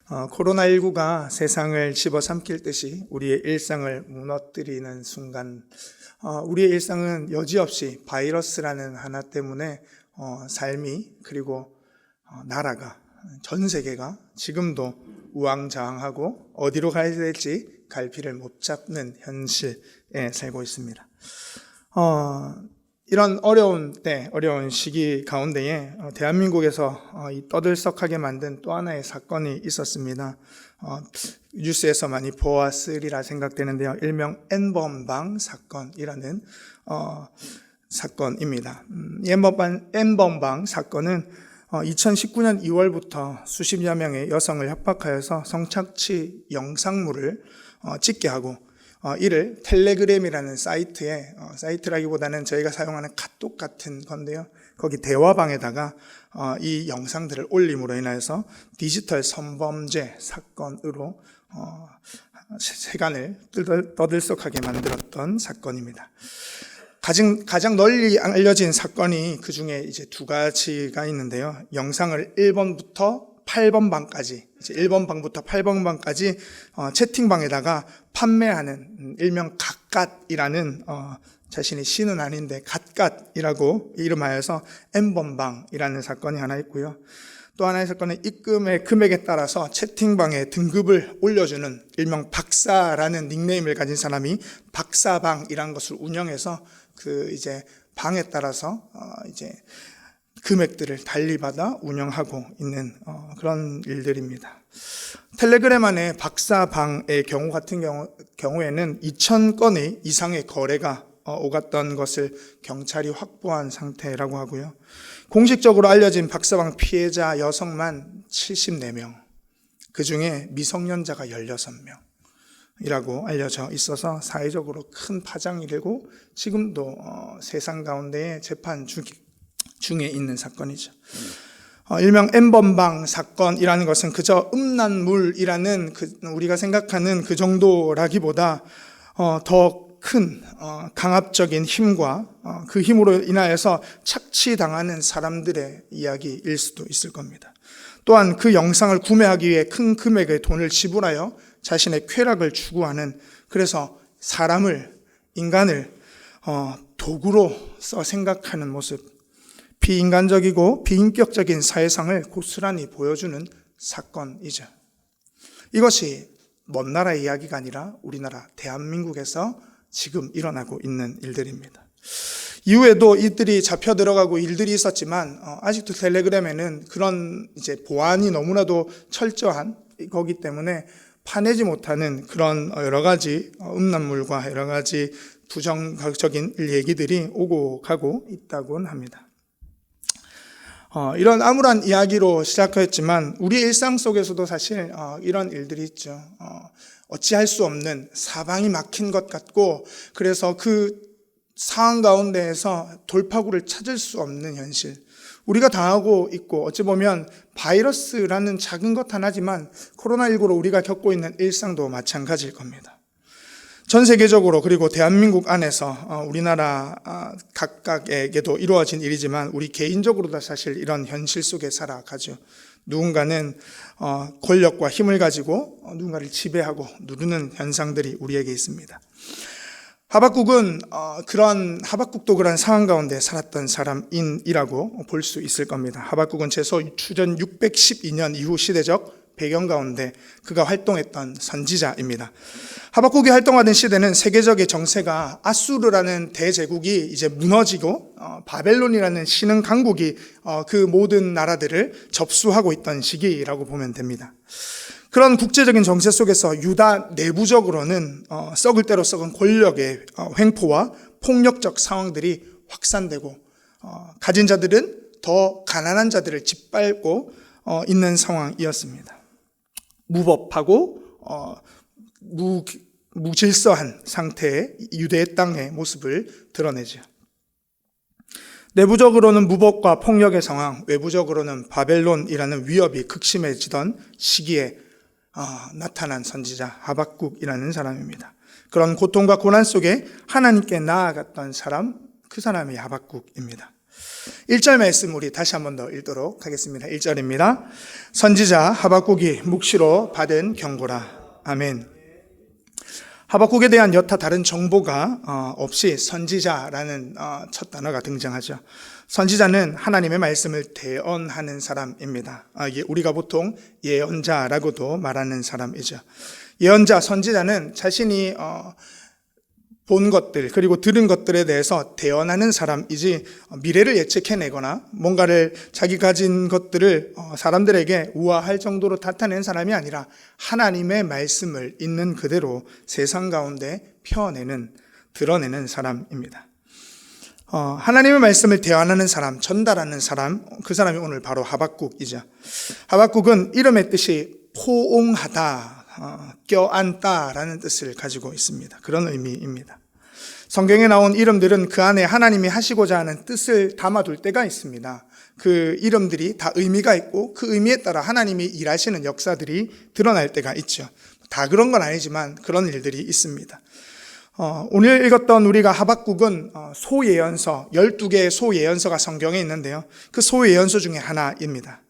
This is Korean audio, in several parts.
코로나19가 세상을 집어삼킬 듯이 우리의 일상을 무너뜨리는 순간, 우리의 일상은 여지없이 바이러스라는 하나 때문에 삶이 그리고 나라가, 전 세계가 지금도 우왕좌왕하고 어디로 가야 될지 갈피를 못 잡는 현실에 살고 있습니다. 이런 어려운 때, 어려운 시기 가운데에 대한민국에서 떠들썩하게 만든 또 하나의 사건이 있었습니다. 뉴스에서 많이 보았으리라 생각되는데요. 일명 N번방 사건이라는 사건입니다. N번방 사건은 2019년 2월부터 수십여 명의 여성을 협박하여서 성착취 영상물을 찍게 하고 이를 텔레그램이라는 사이트라기보다는 저희가 사용하는 카톡 같은 건데요. 거기 대화방에다가 이 영상들을 올림으로 인해서 디지털 성범죄 사건으로 세간을 떠들썩하게 만들었던 사건입니다. 가장 널리 알려진 사건이 그 중에 이제 두 가지가 있는데요. 영상을 1번부터 8번 방까지, 이제 1번 방부터 8번 방까지 채팅방에다가 판매하는 일명 갓갓이라는 자신이 신은 아닌데 갓갓이라고 이름하여서 N번방이라는 사건이 하나 있고요. 또 하나의 사건은 입금의 금액에 따라서 채팅방에 등급을 올려주는 일명 박사라는 닉네임을 가진 사람이 박사방이라는 것을 운영해서 그 이제 방에 따라서 이제 금액들을 달리받아 운영하고 있는 그런 일들입니다. 텔레그램 안에 박사방의 경우 같은 경우에는 2,000건의 이상의 거래가 오갔던 것을 경찰이 확보한 상태라고 하고요. 공식적으로 알려진 박사방 피해자 여성만 74명, 그 중에 미성년자가 16명이라고 알려져 있어서 사회적으로 큰 파장이 되고 지금도 세상 가운데에 재판 중에 있는 사건이죠. 일명 N번방 사건이라는 것은 그저 음란물이라는 우리가 생각하는 그 정도라기보다 더 큰 강압적인 힘과 그 힘으로 인하여서 착취당하는 사람들의 이야기일 수도 있을 겁니다. 또한 그 영상을 구매하기 위해 큰 금액의 돈을 지불하여 자신의 쾌락을 추구하는, 그래서 인간을 도구로 써 생각하는 모습, 비인간적이고 비인격적인 사회상을 고스란히 보여주는 사건이죠. 이것이 먼 나라 이야기가 아니라 우리나라 대한민국에서 지금 일어나고 있는 일들입니다. 이후에도 이들이 잡혀 들어가고 일들이 있었지만 아직도 텔레그램에는 그런 이제 보안이 너무나도 철저한 거기 때문에 파내지 못하는 그런 여러 가지 음란물과 여러 가지 부정적인 얘기들이 오고 가고 있다곤 합니다. 이런 암울한 이야기로 시작했지만 우리 일상 속에서도 사실 이런 일들이 있죠. 어찌할 수 없는 사방이 막힌 것 같고, 그래서 그 상황 가운데에서 돌파구를 찾을 수 없는 현실, 우리가 당하고 있고, 어찌 보면 바이러스라는 작은 것 하나지만 코로나19로 우리가 겪고 있는 일상도 마찬가지일 겁니다. 전 세계적으로 그리고 대한민국 안에서 우리나라 각각에게도 이루어진 일이지만 우리 개인적으로도 사실 이런 현실 속에 살아가죠. 누군가는 권력과 힘을 가지고 누군가를 지배하고 누르는 현상들이 우리에게 있습니다. 하박국도 그런 상황 가운데 살았던 사람이라고 볼 수 있을 겁니다. 하박국은 제서 주전 612년 이후 시대적 배경 가운데 그가 활동했던 선지자입니다. 하박국이 활동하던 시대는 세계적인 정세가 아수르라는 대제국이 이제 무너지고 바벨론이라는 신흥 강국이 그 모든 나라들을 접수하고 있던 시기라고 보면 됩니다. 그런 국제적인 정세 속에서 유다 내부적으로는 썩을 대로 썩은 권력의 횡포와 폭력적 상황들이 확산되고 가진 자들은 더 가난한 자들을 짓밟고 있는 상황이었습니다. 무법하고 무질서한 상태의 유대의 땅의 모습을 드러내죠. 내부적으로는 무법과 폭력의 상황, 외부적으로는 바벨론이라는 위협이 극심해지던 시기에 나타난 선지자 하박국이라는 사람입니다. 그런 고통과 고난 속에 하나님께 나아갔던 사람, 그 사람이 하박국입니다. 1절 말씀 우리 다시 한 번 더 읽도록 하겠습니다. 1절입니다. 선지자 하박국이 묵시로 받은 경고라. 아멘. 하박국에 대한 여타 다른 정보가 없이 선지자라는 첫 단어가 등장하죠. 선지자는 하나님의 말씀을 대언하는 사람입니다. 우리가 보통 예언자라고도 말하는 사람이죠. 예언자, 선지자는 자신이 본 것들 그리고 들은 것들에 대해서 대언하는 사람이지 미래를 예측해내거나 뭔가를 자기 가진 것들을 사람들에게 우아할 정도로 나타낸 사람이 아니라 하나님의 말씀을 있는 그대로 세상 가운데 드러내는 사람입니다. 하나님의 말씀을 대언하는 사람, 전달하는 사람, 그 사람이 오늘 바로 하박국이죠. 하박국은 이름의 뜻이 포옹하다, 껴안다라는 뜻을 가지고 있습니다. 그런 의미입니다. 성경에 나온 이름들은 그 안에 하나님이 하시고자 하는 뜻을 담아둘 때가 있습니다. 그 이름들이 다 의미가 있고 그 의미에 따라 하나님이 일하시는 역사들이 드러날 때가 있죠. 다 그런 건 아니지만 그런 일들이 있습니다. 오늘 읽었던 우리가 하박국은 소예언서, 12개의 소예언서가 성경에 있는데요. 그 소예언서 중에 하나입니다.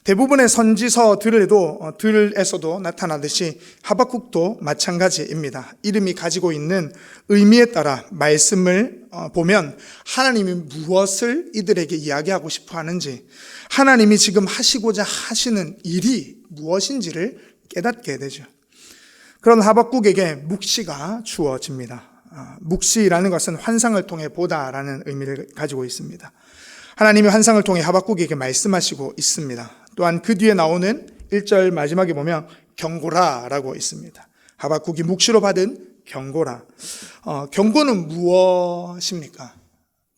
대부분의 선지서들에서도 나타나듯이 하박국도 마찬가지입니다. 이름이 가지고 있는 의미에 따라 말씀을 보면 하나님이 무엇을 이들에게 이야기하고 싶어 하는지, 하나님이 지금 하시고자 하시는 일이 무엇인지를 깨닫게 되죠. 그런 하박국에게 묵시가 주어집니다. 묵시라는 것은 환상을 통해 보다라는 의미를 가지고 있습니다. 하나님이 환상을 통해 하박국에게 말씀하시고 있습니다. 또한 그 뒤에 나오는 1절 마지막에 보면 경고라라고 있습니다. 하박국이 묵시로 받은 경고라. 경고는 무엇입니까?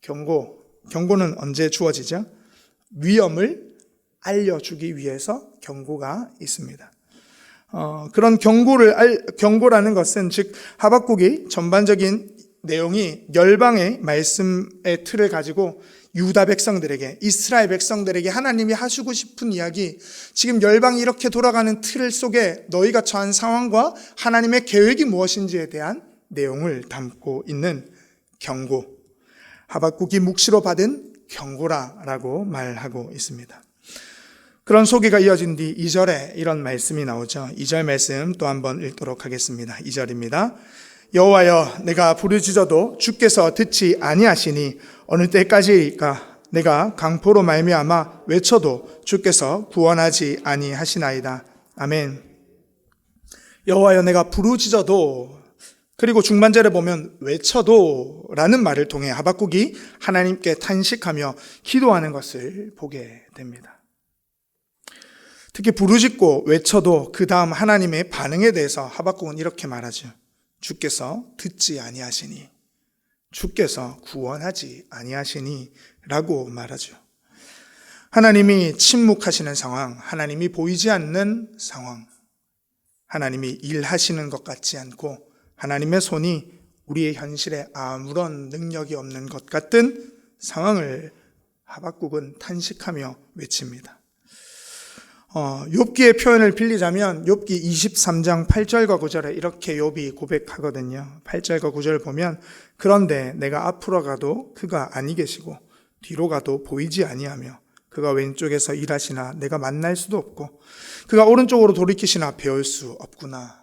경고는 언제 주어지죠? 위험을 알려주기 위해서 경고가 있습니다. 그런 경고라는 것은 즉 하박국이 전반적인 내용이 열방의 말씀의 틀을 가지고 유다 백성들에게, 이스라엘 백성들에게 하나님이 하시고 싶은 이야기, 지금 열방이 이렇게 돌아가는 틀 속에 너희가 처한 상황과 하나님의 계획이 무엇인지에 대한 내용을 담고 있는 경고, 하박국이 묵시로 받은 경고라라고 말하고 있습니다. 그런 소개가 이어진 뒤 2절에 이런 말씀이 나오죠. 2절 말씀 또 한번 읽도록 하겠습니다. 2절입니다. 여호와여, 내가 부르짖어도 주께서 듣지 아니하시니 어느 때까지일까? 내가 강포로 말미암아 외쳐도 주께서 구원하지 아니하시나이다. 아멘. 여호와여, 내가 부르짖어도, 그리고 중반절에 보면 외쳐도 라는 말을 통해 하박국이 하나님께 탄식하며 기도하는 것을 보게 됩니다. 특히 부르짖고 외쳐도 그 다음 하나님의 반응에 대해서 하박국은 이렇게 말하죠. 주께서 듣지 아니하시니, 주께서 구원하지 아니하시니 라고 말하죠. 하나님이 침묵하시는 상황, 하나님이 보이지 않는 상황, 하나님이 일하시는 것 같지 않고 하나님의 손이 우리의 현실에 아무런 능력이 없는 것 같은 상황을 하박국은 탄식하며 외칩니다. 욥기의 표현을 빌리자면 욥기 23장 8절과 9절에 이렇게 욥이 고백하거든요. 8절과 9절을 보면 그런데 내가 앞으로 가도 그가 아니 계시고 뒤로 가도 보이지 아니하며 그가 왼쪽에서 일하시나 내가 만날 수도 없고 그가 오른쪽으로 돌이키시나 배울 수 없구나.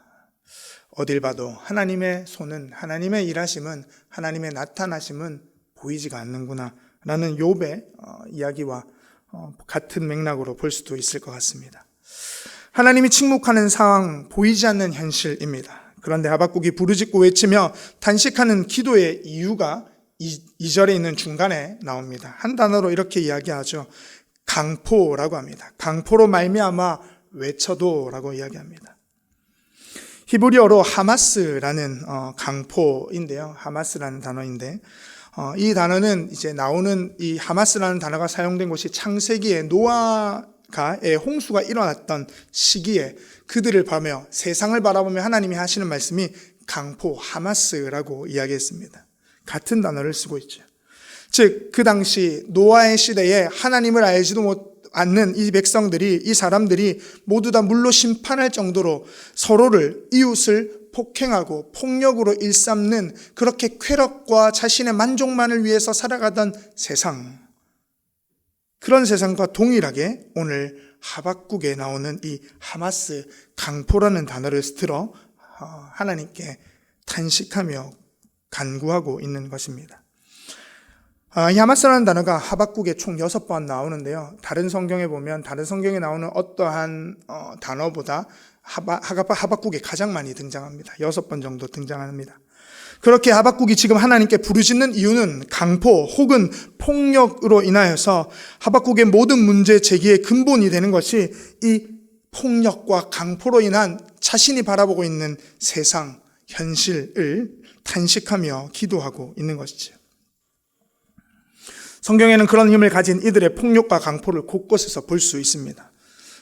어딜 봐도 하나님의 손은, 하나님의 일하심은, 하나님의 나타나심은 보이지가 않는구나 라는 욥의 이야기와 같은 맥락으로 볼 수도 있을 것 같습니다. 하나님이 침묵하는 상황, 보이지 않는 현실입니다. 그런데 하박국이 부르짖고 외치며 탄식하는 기도의 이유가 2절에 있는 중간에 나옵니다. 한 단어로 이렇게 이야기하죠. 강포라고 합니다. 강포로 말미암아 외쳐도라고 이야기합니다. 히브리어로 하마스라는 강포인데요. 하마스라는 단어인데 이 단어는 이제 나오는 이 하마스라는 단어가 사용된 곳이 창세기에 노아가의 홍수가 일어났던 시기에 그들을 보며 세상을 바라보며 하나님이 하시는 말씀이 강포 하마스라고 이야기했습니다. 같은 단어를 쓰고 있죠. 즉 그 당시 노아의 시대에 하나님을 알지도 않는 이 백성들이, 이 사람들이 모두 다 물로 심판할 정도로 서로를, 이웃을 폭행하고 폭력으로 일삼는 그렇게 쾌락과 자신의 만족만을 위해서 살아가던 세상, 그런 세상과 동일하게 오늘 하박국에 나오는 이 하마스 강포라는 단어를 들어 하나님께 탄식하며 간구하고 있는 것입니다. 이 하마스라는 단어가 하박국에 총 6번 나오는데요. 다른 성경에 보면 다른 성경에 나오는 어떠한 단어보다 하박국에 가장 많이 등장합니다. 6번 정도 등장합니다. 그렇게 하박국이 지금 하나님께 부르짖는 이유는 강포 혹은 폭력으로 인하여서 하박국의 모든 문제 제기의 근본이 되는 것이 이 폭력과 강포로 인한 자신이 바라보고 있는 세상, 현실을 탄식하며 기도하고 있는 것이죠. 성경에는 그런 힘을 가진 이들의 폭력과 강포를 곳곳에서 볼 수 있습니다.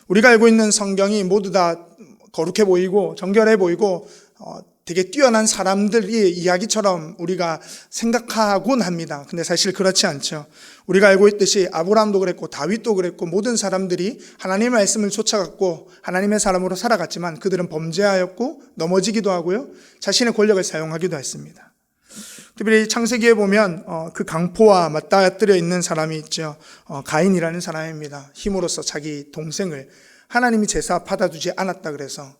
우리가 알고 있는 성경이 모두 다 거룩해 보이고 정결해 보이고 되게 뛰어난 사람들의 이야기처럼 우리가 생각하곤 합니다. 근데 사실 그렇지 않죠. 우리가 알고 있듯이 아브라함도 그랬고 다윗도 그랬고 모든 사람들이 하나님의 말씀을 쫓아갔고 하나님의 사람으로 살아갔지만 그들은 범죄하였고 넘어지기도 하고요. 자신의 권력을 사용하기도 했습니다. 특별히 창세기에 보면 그 강포와 맞닥뜨려 있는 사람이 있죠. 가인이라는 사람입니다. 힘으로써 자기 동생을 하나님이 제사 받아주지 않았다 그래서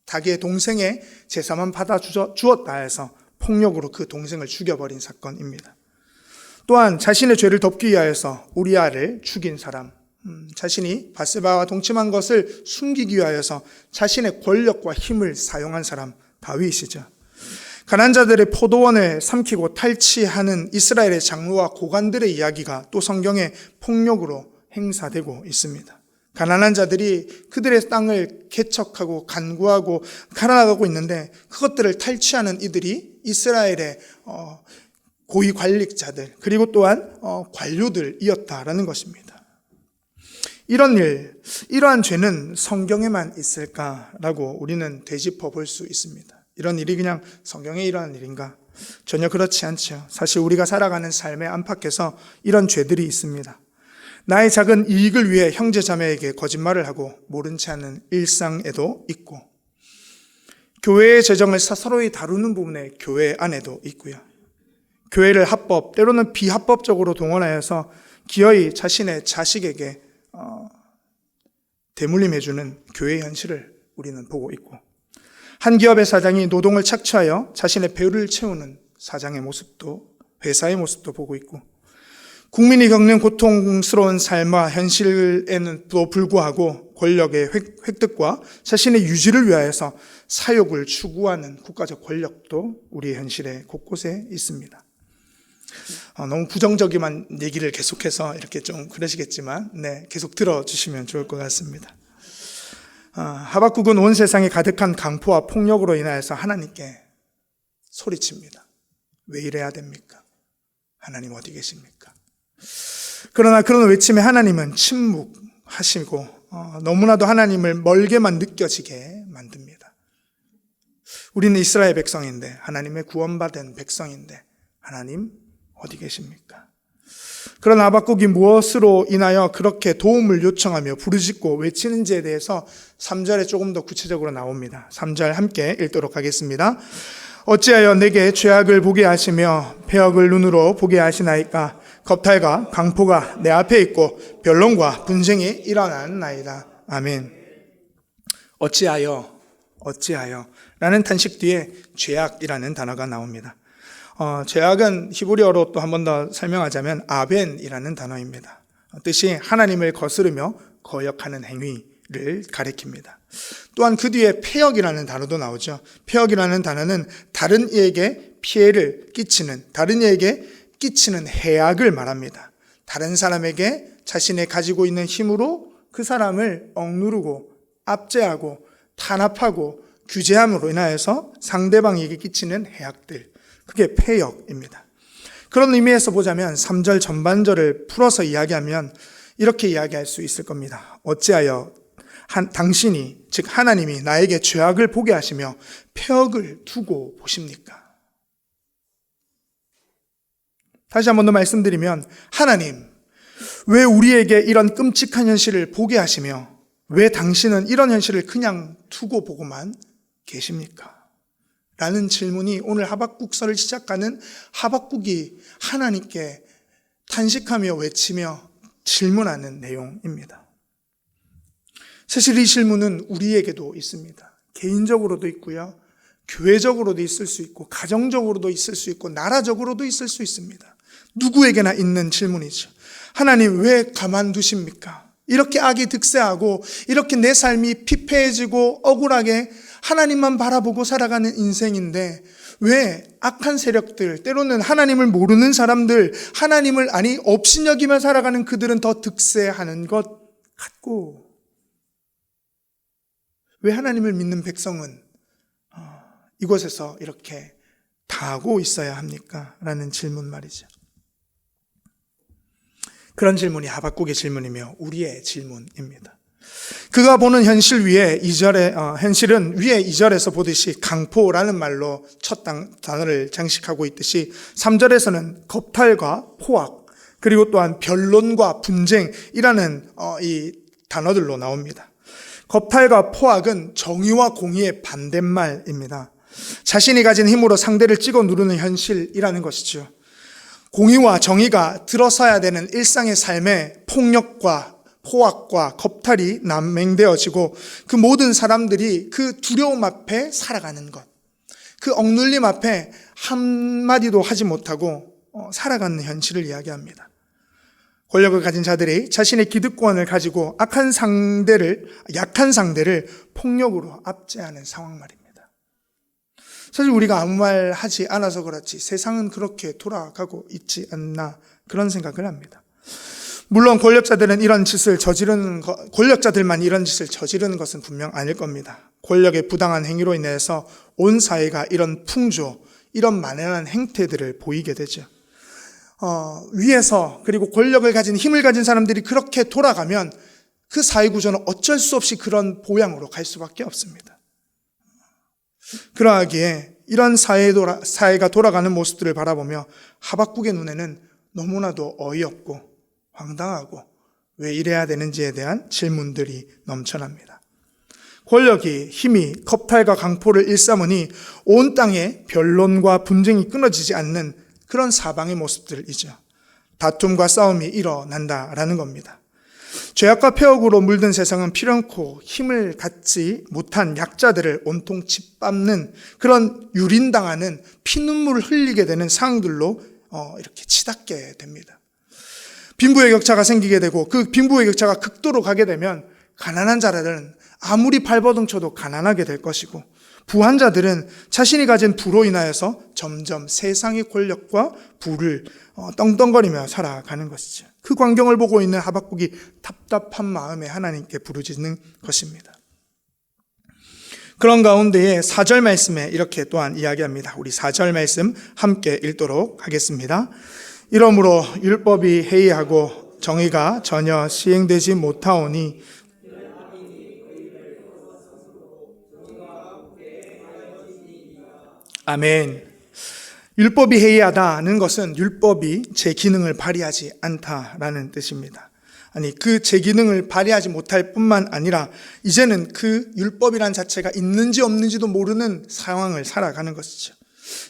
자기의 동생의 제사만 받아주었다 해서 폭력으로 그 동생을 죽여버린 사건입니다. 또한 자신의 죄를 덮기 위하여서 우리아를 죽인 사람, 자신이 바세바와 동침한 것을 숨기기 위하여서 자신의 권력과 힘을 사용한 사람 다윗이죠. 가난한 자들의 포도원을 삼키고 탈취하는 이스라엘의 장로와 고관들의 이야기가 또 성경의 폭력으로 행사되고 있습니다. 가난한 자들이 그들의 땅을 개척하고 간구하고 갈아나가고 있는데 그것들을 탈취하는 이들이 이스라엘의 고위 관리자들 그리고 또한 관료들이었다라는 것입니다. 이런 일, 이러한 죄는 성경에만 있을까라고 우리는 되짚어 볼 수 있습니다. 이런 일이 그냥 성경에 일어난 일인가? 전혀 그렇지 않죠. 사실 우리가 살아가는 삶의 안팎에서 이런 죄들이 있습니다. 나의 작은 이익을 위해 형제 자매에게 거짓말을 하고 모른 채 하는 일상에도 있고, 교회의 재정을 서로히 다루는 부분에 교회 안에도 있고요. 교회를 합법, 때로는 비합법적으로 동원하여서 기어이 자신의 자식에게 대물림해주는 교회의 현실을 우리는 보고 있고, 한 기업의 사장이 노동을 착취하여 자신의 배를 채우는 사장의 모습도, 회사의 모습도 보고 있고, 국민이 겪는 고통스러운 삶과 현실에도 불구하고 권력의 획득과 자신의 유지를 위하여서 사욕을 추구하는 국가적 권력도 우리의 현실의 곳곳에 있습니다. 너무 부정적인 얘기를 계속해서 이렇게 좀 그러시겠지만, 계속 들어주시면 좋을 것 같습니다. 하박국은 온 세상에 가득한 강포와 폭력으로 인하여서 하나님께 소리칩니다. 왜 이래야 됩니까? 하나님 어디 계십니까? 그러나 그런 외침에 하나님은 침묵하시고 너무나도 하나님을 멀게만 느껴지게 만듭니다. 우리는 이스라엘 백성인데, 하나님의 구원받은 백성인데 하나님 어디 계십니까? 그런 하박국이 무엇으로 인하여 그렇게 도움을 요청하며 부르짖고 외치는지에 대해서 3절에 조금 더 구체적으로 나옵니다. 3절 함께 읽도록 하겠습니다. 어찌하여 내게 죄악을 보게 하시며 배역을 눈으로 보게 하시나이까? 겁탈과 강포가 내 앞에 있고 변론과 분쟁이 일어나나이다. 아멘. 어찌하여 라는 탄식 뒤에 죄악이라는 단어가 나옵니다. 죄악은 히브리어로 또 한 번 더 설명하자면 아벤이라는 단어입니다. 뜻이 하나님을 거스르며 거역하는 행위를 가리킵니다. 또한 그 뒤에 패역이라는 단어도 나오죠. 패역이라는 단어는 다른 이에게 피해를 끼치는, 다른 이에게 끼치는 해악을 말합니다. 다른 사람에게 자신의 가지고 있는 힘으로 그 사람을 억누르고 압제하고 탄압하고 규제함으로 인하여서 상대방에게 끼치는 해악들, 그게 패역입니다. 그런 의미에서 보자면 3절 전반절을 풀어서 이야기하면 이렇게 이야기할 수 있을 겁니다. 어찌하여 당신이, 즉 하나님이 나에게 죄악을 보게 하시며 패역을 두고 보십니까? 다시 한 번 더 말씀드리면, 하나님, 왜 우리에게 이런 끔찍한 현실을 보게 하시며 왜 당신은 이런 현실을 그냥 두고 보고만 계십니까? 라는 질문이 오늘 하박국서를 시작하는 하박국이 하나님께 탄식하며 외치며 질문하는 내용입니다. 사실 이 질문은 우리에게도 있습니다. 개인적으로도 있고요, 교회적으로도 있을 수 있고, 가정적으로도 있을 수 있고, 나라적으로도 있을 수 있습니다. 누구에게나 있는 질문이죠. 하나님 왜 가만두십니까? 이렇게 악이 득세하고 이렇게 내 삶이 피폐해지고 억울하게 하나님만 바라보고 살아가는 인생인데 왜 악한 세력들, 때로는 하나님을 모르는 사람들, 하나님을 업신여기며 살아가는 그들은 더 득세하는 것 같고, 왜 하나님을 믿는 백성은 이곳에서 이렇게 당하고 있어야 합니까? 라는 질문 말이죠. 그런 질문이 하박국의 질문이며 우리의 질문입니다. 그가 보는 현실 위에 현실은 위에 2절에서 보듯이 강포라는 말로 첫 단어를 장식하고 있듯이 3절에서는 겁탈과 포악, 그리고 또한 변론과 분쟁이라는 이 단어들로 나옵니다. 겁탈과 포악은 정의와 공의의 반대말입니다. 자신이 가진 힘으로 상대를 찍어 누르는 현실이라는 것이죠. 공의와 정의가 들어서야 되는 일상의 삶에 폭력과 포악과 겁탈이 남행되어지고 그 모든 사람들이 그 두려움 앞에 살아가는 것, 그 억눌림 앞에 한마디도 하지 못하고 살아가는 현실을 이야기합니다. 권력을 가진 자들이 자신의 기득권을 가지고 약한 상대를 폭력으로 압제하는 상황 말입니다. 사실 우리가 아무 말 하지 않아서 그렇지 세상은 그렇게 돌아가고 있지 않나 그런 생각을 합니다. 물론 권력자들만 이런 짓을 저지르는 것은 분명 아닐 겁니다. 권력의 부당한 행위로 인해서 온 사회가 이런 풍조, 이런 만연한 행태들을 보이게 되죠. 위에서 그리고 권력을 가진 힘을 가진 사람들이 그렇게 돌아가면 그 사회 구조는 어쩔 수 없이 그런 보양으로 갈 수밖에 없습니다. 그러하기에 이런 사회가 돌아가는 모습들을 바라보며 하박국의 눈에는 너무나도 어이없고 황당하고 왜 이래야 되는지에 대한 질문들이 넘쳐납니다. 권력이, 힘이 겁탈과 강포를 일삼으니 온 땅에 변론과 분쟁이 끊어지지 않는 그런 사방의 모습들이죠. 다툼과 싸움이 일어난다라는 겁니다. 죄악과 폐역으로 물든 세상은 피렁고 힘을 갖지 못한 약자들을 온통 짓밟는 그런 유린당하는 피눈물을 흘리게 되는 상황들로 이렇게 치닫게 됩니다. 빈부의 격차가 생기게 되고 그 빈부의 격차가 극도로 가게 되면 가난한 자들은 아무리 발버둥 쳐도 가난하게 될 것이고 부한 자들은 자신이 가진 부로 인하여서 점점 세상의 권력과 부를 떵떵거리며 살아가는 것이죠. 그 광경을 보고 있는 하박국이 답답한 마음에 하나님께 부르짖는 것입니다. 그런 가운데에 4절 말씀에 이렇게 또한 이야기합니다. 우리 4절 말씀 함께 읽도록 하겠습니다. 이러므로 율법이 해이하고 정의가 전혀 시행되지 못하오니 아멘. 율법이 해이하다는 것은 율법이 제 기능을 발휘하지 않다라는 뜻입니다. 그 제 기능을 발휘하지 못할 뿐만 아니라 이제는 그 율법이란 자체가 있는지 없는지도 모르는 상황을 살아가는 것이죠.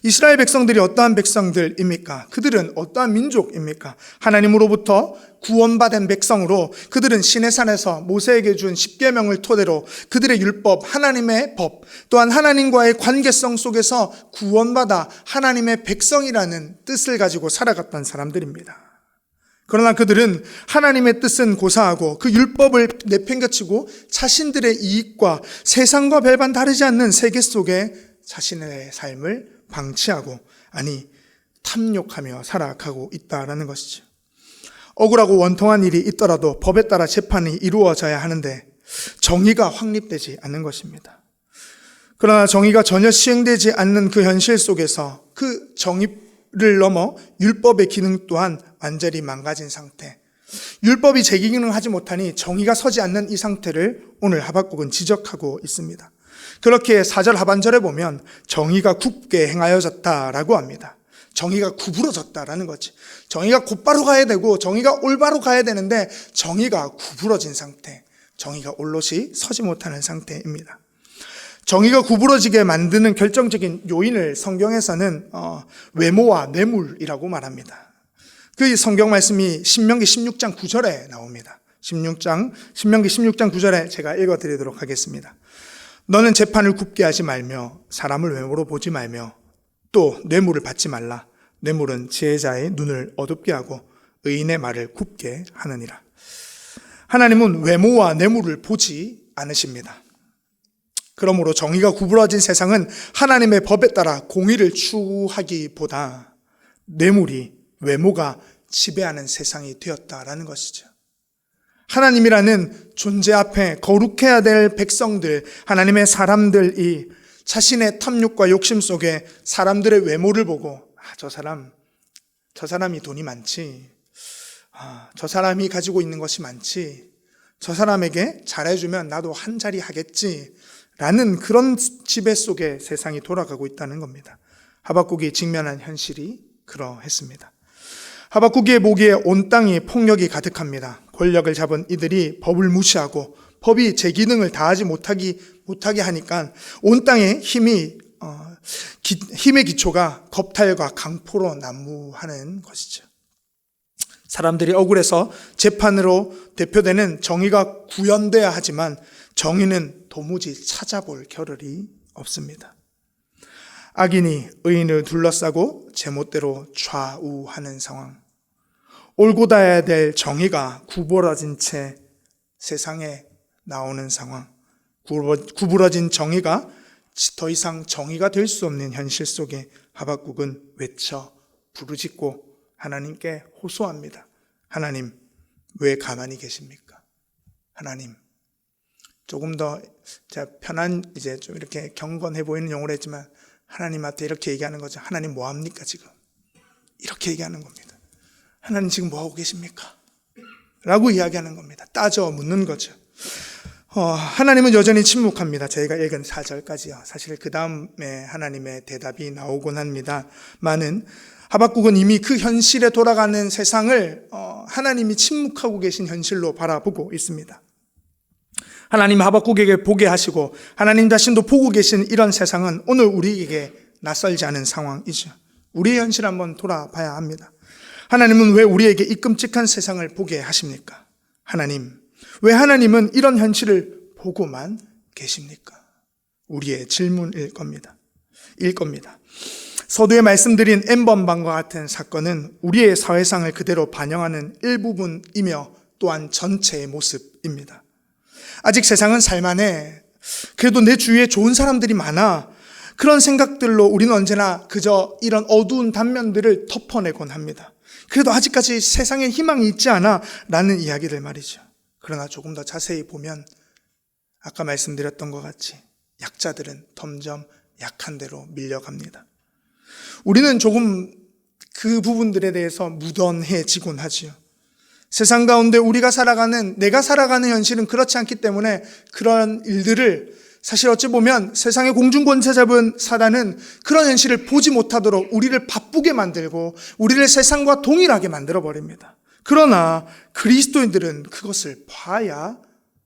이스라엘 백성들이 어떠한 백성들입니까? 그들은 어떠한 민족입니까? 하나님으로부터 구원받은 백성으로 그들은 시내산에서 모세에게 준 10계명을 토대로 그들의 율법, 하나님의 법, 또한 하나님과의 관계성 속에서 구원받아 하나님의 백성이라는 뜻을 가지고 살아갔던 사람들입니다. 그러나 그들은 하나님의 뜻은 고사하고 그 율법을 내팽개치고 자신들의 이익과 세상과 별반 다르지 않는 세계 속에 자신의 삶을 방치하고 탐욕하며 살아가고 있다라는 것이죠. 억울하고 원통한 일이 있더라도 법에 따라 재판이 이루어져야 하는데 정의가 확립되지 않는 것입니다. 그러나 정의가 전혀 시행되지 않는 그 현실 속에서 그 정의를 넘어 율법의 기능 또한 완전히 망가진 상태, 율법이 제 기능을 하지 못하니 정의가 서지 않는 이 상태를 오늘 하박국은 지적하고 있습니다. 그렇게 4절 하반절에 보면 정의가 굽게 행하여졌다라고 합니다. 정의가 구부러졌다라는 거지. 정의가 곧바로 가야 되고 정의가 올바로 가야 되는데 정의가 구부러진 상태, 정의가 올롯이 서지 못하는 상태입니다. 정의가 구부러지게 만드는 결정적인 요인을 성경에서는 외모와 뇌물이라고 말합니다. 그 성경 말씀이 신명기 16장 9절에 나옵니다. 신명기 16장 9절에 제가 읽어드리도록 하겠습니다. 너는 재판을 굽게 하지 말며 사람을 외모로 보지 말며 또 뇌물을 받지 말라. 뇌물은 지혜자의 눈을 어둡게 하고 의인의 말을 굽게 하느니라. 하나님은 외모와 뇌물을 보지 않으십니다. 그러므로 정의가 구부러진 세상은 하나님의 법에 따라 공의를 추구하기보다 뇌물이, 외모가 지배하는 세상이 되었다라는 것이죠. 하나님이라는 존재 앞에 거룩해야 될 백성들, 하나님의 사람들이 자신의 탐욕과 욕심 속에 사람들의 외모를 보고 저 사람이 돈이 많지, 저 사람이 가지고 있는 것이 많지, 저 사람에게 잘해주면 나도 한 자리 하겠지 라는 그런 지배 속에 세상이 돌아가고 있다는 겁니다. 하박국이 직면한 현실이 그러했습니다. 하박국의 보기에 온 땅이 폭력이 가득합니다. 권력을 잡은 이들이 법을 무시하고 법이 제 기능을 다하지 못하게 하니까 온 땅의 힘의 기초가 겁탈과 강포로 난무하는 것이죠. 사람들이 억울해서 재판으로 대표되는 정의가 구현돼야 하지만 정의는 도무지 찾아볼 겨를이 없습니다. 악인이 의인을 둘러싸고 제멋대로 좌우하는 상황. 옳고 닿아야 될 정의가 구부러진 채 세상에 나오는 상황. 구부러진 정의가 더 이상 정의가 될 수 없는 현실 속에 하박국은 외쳐 부르짖고 하나님께 호소합니다. 하나님, 왜 가만히 계십니까? 하나님, 조금 더 편한, 이제 좀 이렇게 경건해 보이는 용어를 했지만 하나님한테 이렇게 얘기하는 거죠. 하나님 뭐 합니까 지금? 이렇게 얘기하는 겁니다. 하나님 지금 뭐 하고 계십니까? 라고 이야기하는 겁니다. 따져 묻는 거죠. 하나님은 여전히 침묵합니다. 저희가 읽은 4절까지요. 사실 그 다음에 하나님의 대답이 나오곤 합니다만은 하박국은 이미 그 현실에 돌아가는 세상을 하나님이 침묵하고 계신 현실로 바라보고 있습니다. 하나님 하박국에게 보게 하시고 하나님 자신도 보고 계신 이런 세상은 오늘 우리에게 낯설지 않은 상황이죠. 우리의 현실 한번 돌아봐야 합니다. 하나님은 왜 우리에게 이 끔찍한 세상을 보게 하십니까? 하나님, 왜 하나님은 이런 현실을 보고만 계십니까? 우리의 질문일 겁니다. 서두에 말씀드린 N번방과 같은 사건은 우리의 사회상을 그대로 반영하는 일부분이며 또한 전체의 모습입니다. 아직 세상은 살만해. 그래도 내 주위에 좋은 사람들이 많아. 그런 생각들로 우리는 언제나 그저 이런 어두운 단면들을 덮어내곤 합니다. 그래도 아직까지 세상에 희망이 있지 않아 라는 이야기를 말이죠. 그러나 조금 더 자세히 보면 아까 말씀드렸던 것 같이 약자들은 점점 약한 대로 밀려갑니다. 우리는 조금 그 부분들에 대해서 무던해지곤 하지요. 세상 가운데 내가 살아가는 현실은 그렇지 않기 때문에 그런 일들을 사실 어찌 보면 세상의 공중권세 잡은 사단은 그런 현실을 보지 못하도록 우리를 바쁘게 만들고 우리를 세상과 동일하게 만들어버립니다. 그러나 그리스도인들은 그것을 봐야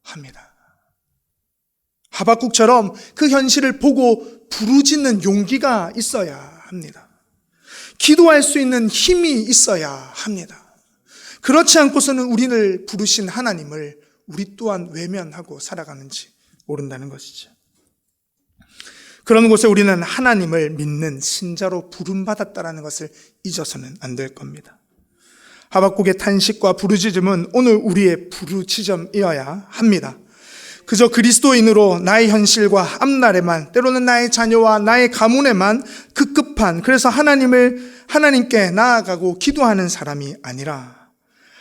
합니다. 하박국처럼 그 현실을 보고 부르짖는 용기가 있어야 합니다. 기도할 수 있는 힘이 있어야 합니다. 그렇지 않고서는 우리를 부르신 하나님을 우리 또한 외면하고 살아가는지 모른다는 것이죠. 그런 곳에 우리는 하나님을 믿는 신자로 부름받았다는 것을 잊어서는 안 될 겁니다. 하박국의 탄식과 부르짖음은 오늘 우리의 부르짖음이어야 합니다. 그저 그리스도인으로 나의 현실과 앞날에만, 때로는 나의 자녀와 나의 가문에만 급급한, 그래서 하나님께 나아가고 기도하는 사람이 아니라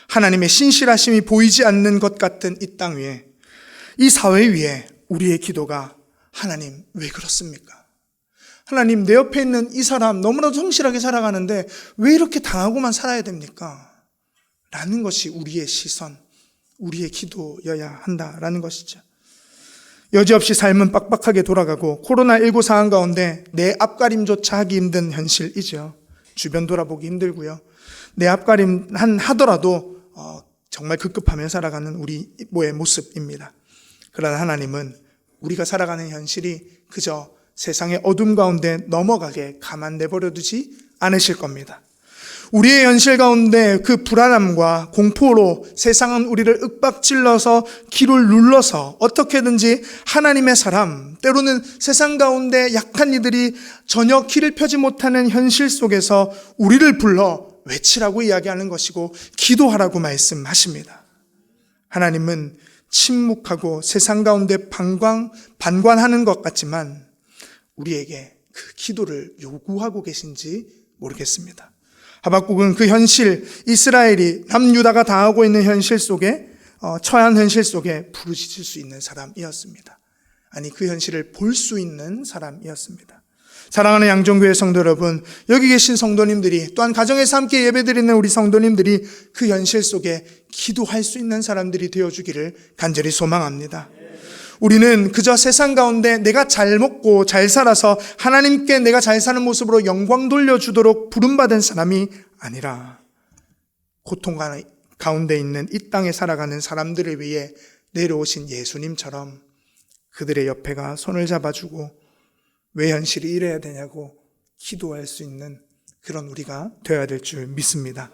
하나님의 신실하심이 보이지 않는 것 같은 이 땅 위에, 이 사회 위에 우리의 기도가 하나님 왜 그렇습니까? 하나님, 내 옆에 있는 이 사람 너무나도 성실하게 살아가는데 왜 이렇게 당하고만 살아야 됩니까? 라는 것이 우리의 시선, 우리의 기도여야 한다라는 것이죠. 여지없이 삶은 빡빡하게 돌아가고 코로나19 상황 가운데 내 앞가림조차 하기 힘든 현실이죠. 주변 돌아보기 힘들고요. 내 앞가림 하더라도 정말 급급하며 살아가는 우리의 모습입니다. 그러나 하나님은 우리가 살아가는 현실이 그저 세상의 어둠 가운데 넘어가게 가만 내버려 두지 않으실 겁니다. 우리의 현실 가운데 그 불안함과 공포로 세상은 우리를 윽박질러서 귀를 눌러서 어떻게든지 하나님의 사람, 때로는 세상 가운데 약한 이들이 전혀 귀를 펴지 못하는 현실 속에서 우리를 불러 외치라고 이야기하는 것이고 기도하라고 말씀하십니다. 하나님은 침묵하고 세상 가운데 반관하는 것 같지만 우리에게 그 기도를 요구하고 계신지 모르겠습니다. 하박국은 그 현실, 이스라엘이 남유다가 당하고 있는 현실 속에 처한 현실 속에 부르짖을 수 있는 사람이었습니다. 아니, 그 현실을 볼 수 있는 사람이었습니다. 사랑하는 양정교회 성도 여러분, 여기 계신 성도님들이 또한 가정에서 함께 예배드리는 우리 성도님들이 그 현실 속에 기도할 수 있는 사람들이 되어주기를 간절히 소망합니다. 우리는 그저 세상 가운데 내가 잘 먹고 잘 살아서 하나님께 내가 잘 사는 모습으로 영광 돌려주도록 부름받은 사람이 아니라 고통 가운데 있는 이 땅에 살아가는 사람들을 위해 내려오신 예수님처럼 그들의 옆에가 손을 잡아주고 왜 현실이 이래야 되냐고 기도할 수 있는 그런 우리가 되어야 될 줄 믿습니다.